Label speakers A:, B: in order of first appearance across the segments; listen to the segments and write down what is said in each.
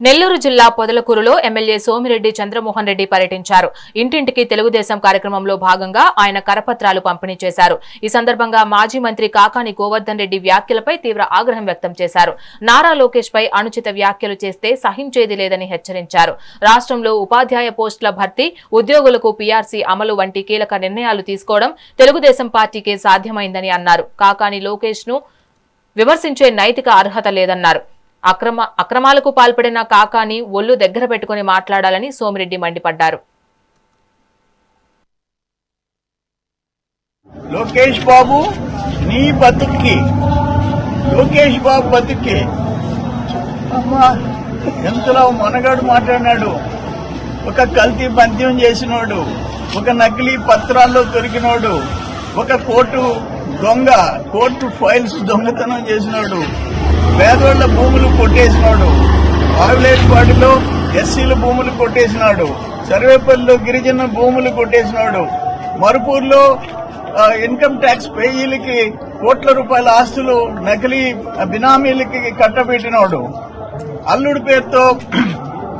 A: నెల్లూరు జిల్లా పొదలకూరులో ఎమ్మెల్యే సోమిరెడ్డి చంద్రమోహన్ రెడ్డి పర్యటించారు. ఇంటింటికి తెలుగుదేశం కార్యక్రమంలో భాగంగా ఆయన కరపత్రాలు పంపిణీ చేశారు. ఈ సందర్భంగా మాజీ మంత్రి కాకాని గోవర్ధన్ రెడ్డి వ్యాఖ్యలపై తీవ్ర ఆగ్రహం వ్యక్తం చేశారు. నారా లోకేష్ పై అనుచిత వ్యాఖ్యలు చేస్తే సహించేది లేదని హెచ్చరించారు. రాష్ట్రంలో ఉపాధ్యాయ పోస్టుల భర్తీ, ఉద్యోగులకు పీఆర్సీ అమలు వంటి కీలక నిర్ణయాలు తీసుకోవడం తెలుగుదేశం పార్టీకే సాధ్యమైందని అన్నారు. కాకాని లోకేష్ ను విమర్శించే నైతిక అర్హత లేదన్నారు. అక్రమాలకు పాల్పడిన కాకాని ఒళ్లు దగ్గర పెట్టుకుని మాట్లాడాలని సోమిరెడ్డి మండిపడ్డారు.
B: లోకేష్ బాబు నీ బతుక్కి, లోకేష్ బాబు బతుక్కి అమ్మా ఎంతలో మనగాడు మాట్లాడినాడు. ఒక కల్తీ బంద్యం చేసినోడు, ఒక నకిలీ పత్రాల్లో దొరికినోడు, ఒక కోర్టు ఫైల్స్ దొంగతనం చేసినోడు, పేదోళ్ల భూములు కొట్టేసినాడు, ఆవిలేటిపాటిలో ఎస్సీల భూములు కొట్టేసినాడు, సర్వేపల్లిలో గిరిజన భూములు కొట్టేసినాడు, మరుపూర్లో ఇన్కమ్ ట్యాక్స్ పేయీలకి కోట్ల రూపాయల ఆస్తులు నకిలీ బినామీలకి కట్టబెట్టినాడు, అల్లుడి పేరుతో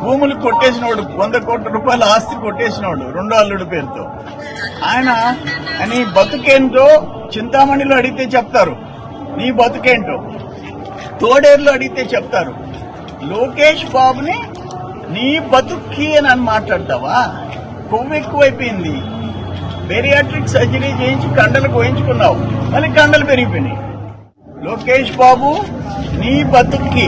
B: భూములు కొట్టేసినాడు, 100 కోట్ల రూపాయల ఆస్తి కొట్టేసినాడు రెండో అల్లుడి పేరుతో. ఆయన నీ బతుకేంటో చింతామణిలో అడిగితే చెప్తారు, నీ బతుకేంటో తోడేరులో అడిగితే చెప్తారు. లోకేష్ బాబుని నీ బతుక్కి అని మాట్లాడతావా? కొవ్వు ఎక్కువైపోయింది. బెరియాట్రిక్ సర్జరీ చేయించి కండలు కోయించుకున్నావు, మళ్ళీ కండలు పెరిగిపోయినాయి. లోకేష్ బాబు నీ బతుక్కి